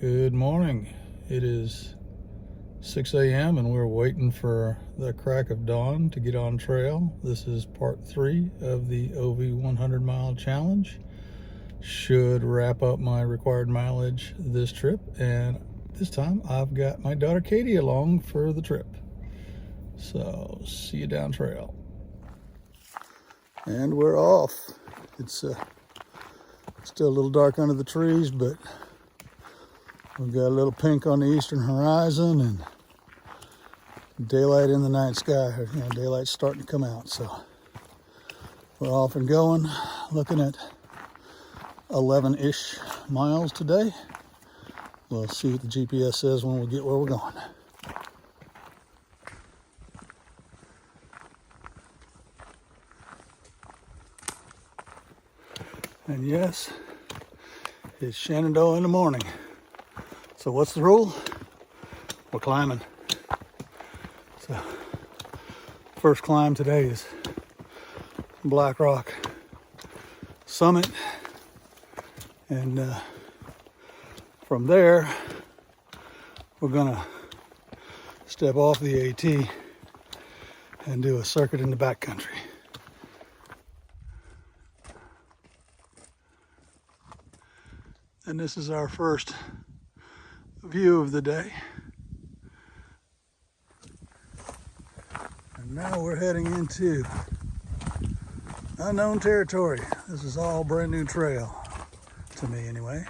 Good morning. It is 6 a.m. and we're waiting for the crack of dawn to get on trail. This is part 3 of the OV 100 mile challenge. Should wrap up my required mileage this trip, and this time I've got my daughter Katie along for the trip. So see you down trail. And we're off. It's still a little dark under the trees, but we've got a little pink on the eastern horizon and daylight in the night sky. Daylight's starting to come out. So we're off and going, looking at 11-ish miles today. We'll see what the GPS says when we get where we're going. And yes, it's Shenandoah in the morning. So what's the rule? We're climbing. So first climb today is Black Rock Summit. And from there, we're gonna step off the AT and do a circuit in the backcountry. And this is our first view of the day. And now we're heading into unknown territory. This is all brand new trail, to me anyway.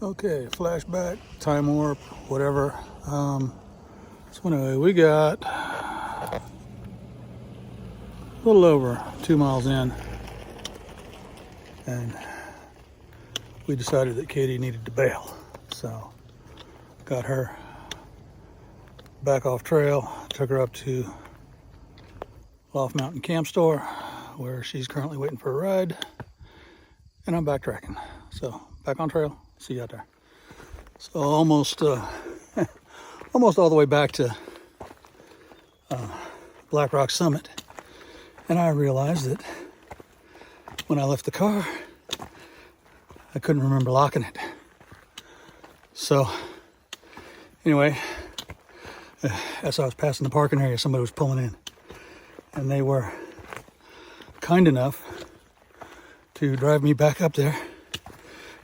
Okay, flashback, time warp, whatever. So anyway, we got a little over 2 miles in, and we decided that Katie needed to bail. So got her back off trail, took her up to Loft Mountain Camp Store, where she's currently waiting for a ride, and I'm backtracking. So back on trail. See you out there. So almost almost all the way back to Black Rock Summit, and I realized that when I left the car, I couldn't remember locking it. So anyway, as I was passing the parking area, somebody was pulling in, and they were kind enough to drive me back up there.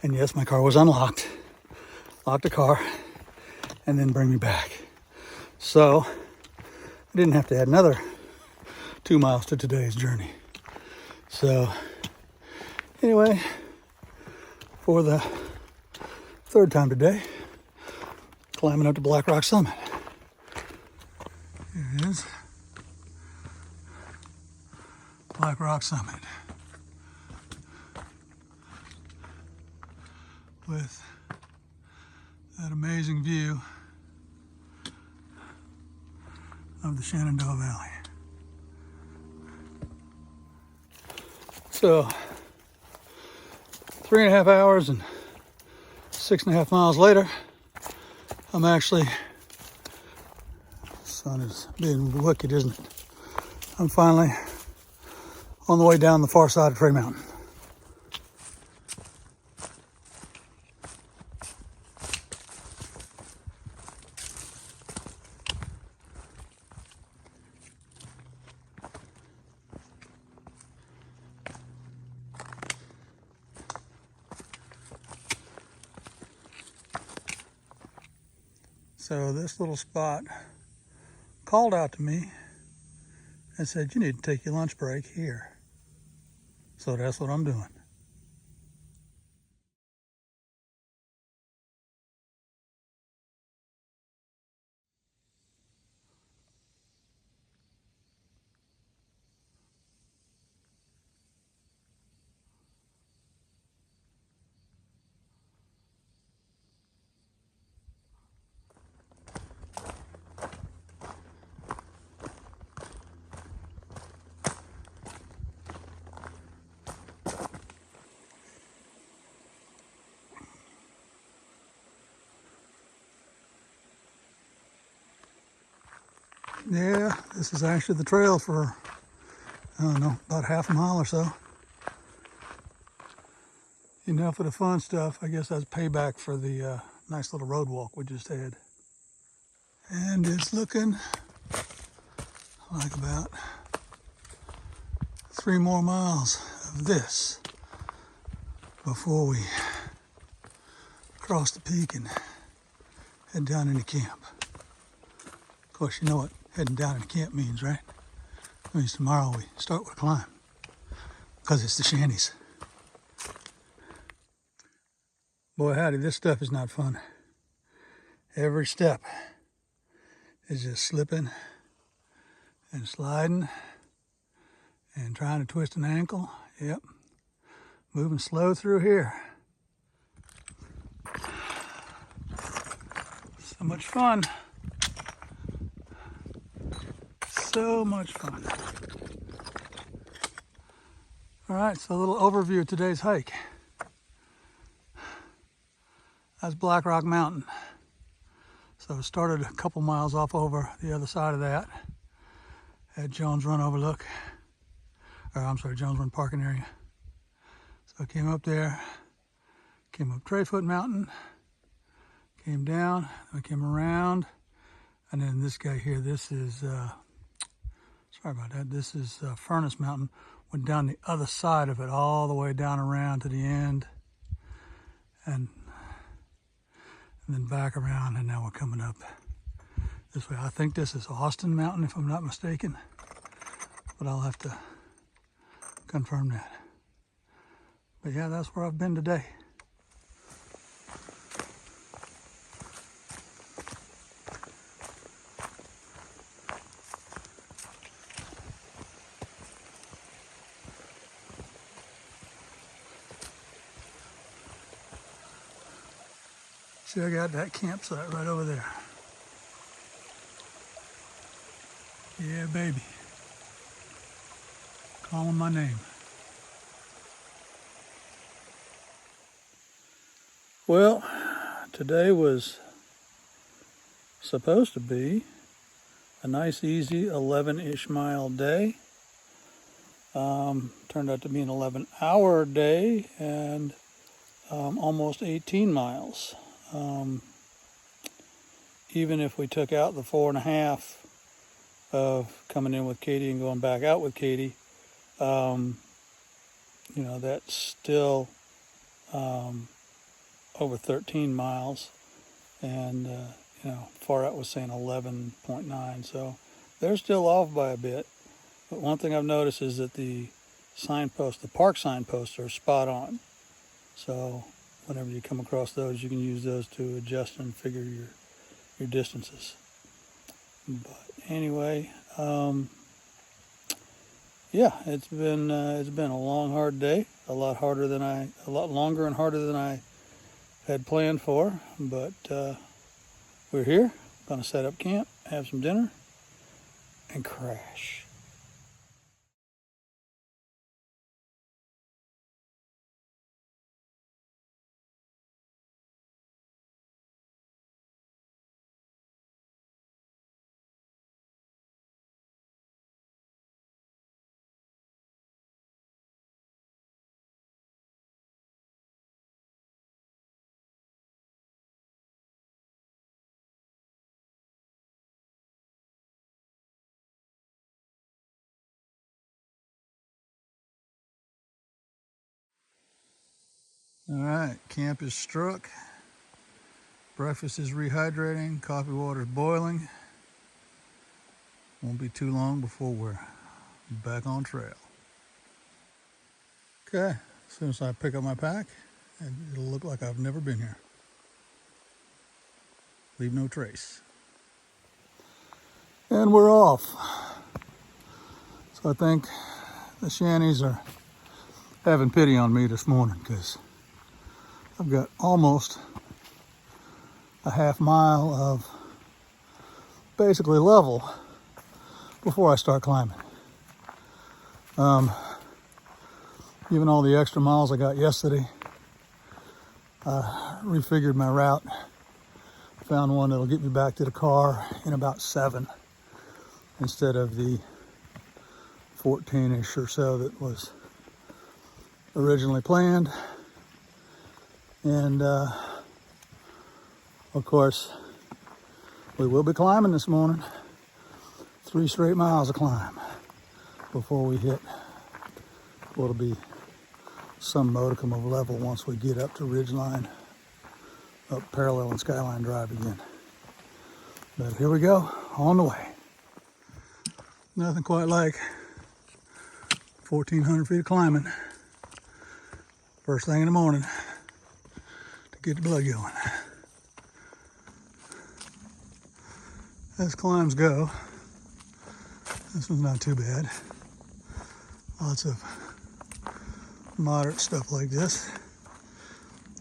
And yes, my car was unlocked. Locked the car and then bring me back. So I didn't have to add another 2 miles to today's journey. So anyway, for the third time today, climbing up to Black Rock Summit. Here it is. Black Rock Summit. With that amazing view of the Shenandoah Valley. So 3.5 hours and 6.5 miles later, I'm actually, the sun is being wicked, isn't it? I'm finally on the way down the far side of Trey Mountain. So this little spot called out to me and said, "You need to take your lunch break here." So that's what I'm doing. Yeah, this is actually the trail for, I don't know, about half a mile or so. Enough of the fun stuff. I guess that's payback for the nice little road walk we just had. And it's looking like about 3 more miles of this before we cross the peak and head down into camp. Of course, you know what heading down into camp means, right? It means tomorrow we start with a climb, because it's the shanties. Boy, howdy, this stuff is not fun. Every step is just slipping and sliding and trying to twist an ankle. Yep, moving slow through here. So much fun. So much fun. All right, so a little overview of today's hike. That's Black Rock Mountain. So started a couple miles off over the other side of that at Jones Run Overlook, or I'm sorry, Jones Run Parking Area. So I came up there, came up Trafoot Mountain, came down, I came around, and then this guy here, this is, sorry about that, this is Furnace Mountain. Went down the other side of it, all the way down around to the end, and then back around, and now we're coming up this way. I think this is Austin Mountain, if I'm not mistaken, but I'll have to confirm that. But yeah, that's where I've been today. See, I got that campsite right over there. Yeah, baby. Calling my name. Well, today was supposed to be a nice, easy 11-ish mile day. Turned out to be an 11-hour day and almost 18 miles. Even if we took out the 4.5 of coming in with Katie and going back out with Katie, you know, that's still over 13 miles, and you know, Far Out was saying 11.9, so they're still off by a bit. But one thing I've noticed is that the signposts, the park signposts, are spot on. So whenever you come across those, you can use those to adjust and figure your distances. But anyway, yeah, it's been a long, hard day. A lot longer and harder than I had planned for. But we're here. Going to set up camp, have some dinner, and crash. All right, camp is struck. Breakfast is rehydrating. Coffee water is boiling. Won't be too long before we're back on trail. Okay, as soon as I pick up my pack, it'll look like I've never been here. Leave no trace. And we're off. So I think the shanties are having pity on me this morning, because I've got almost a half mile of basically level before I start climbing. Even all the extra miles I got yesterday, I refigured my route, found one that'll get me back to the car in about 7. instead of the 14-ish or so that was originally planned. And of course, we will be climbing this morning. 3 straight miles of climb before we hit what'll be some modicum of level once we get up to Ridgeline, up Parallel and Skyline Drive again. But here we go, on the way. Nothing quite like 1,400 feet of climbing first thing in the morning to get the blood going. As climbs go, this one's not too bad. Lots of moderate stuff like this.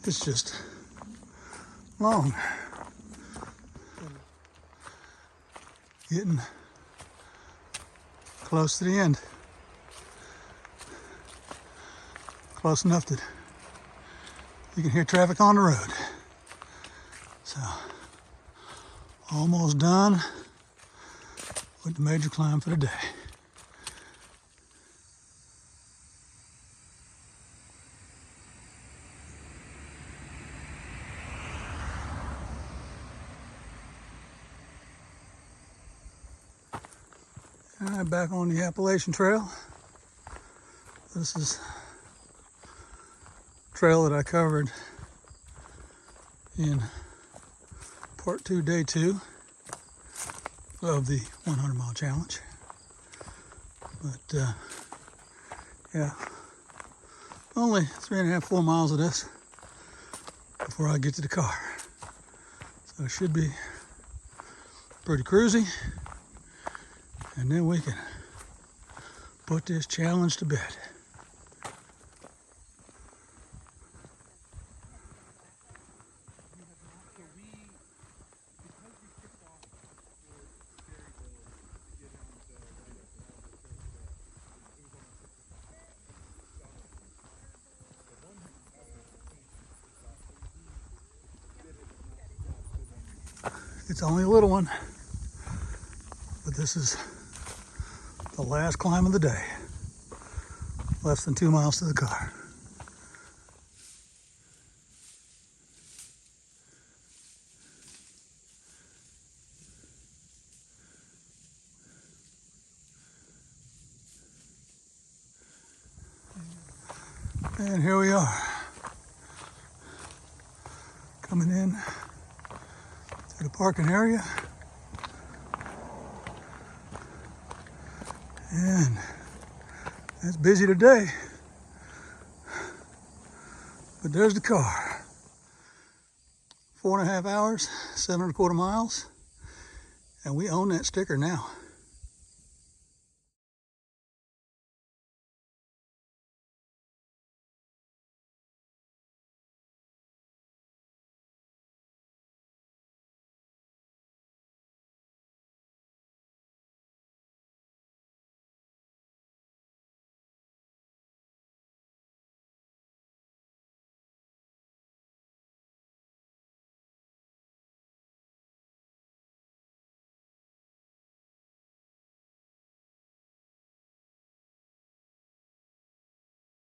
It's just long. Getting close to the end. Close enough that you can hear traffic on the road. So, almost done with the major climb for the day. All right, back on the Appalachian Trail. This is a trail that I covered in part 2, day 2 of the 100-mile challenge. But yeah, only 3.5, 4 miles of this before I get to the car. So it should be pretty cruisy. And then we can put this challenge to bed. It's only a little one, but this is the last climb of the day. Less than 2 miles to the car. And here we are, coming in to the parking area. And it's busy today, but there's the car. 4.5 hours, 7.25 miles, and we own that sticker now.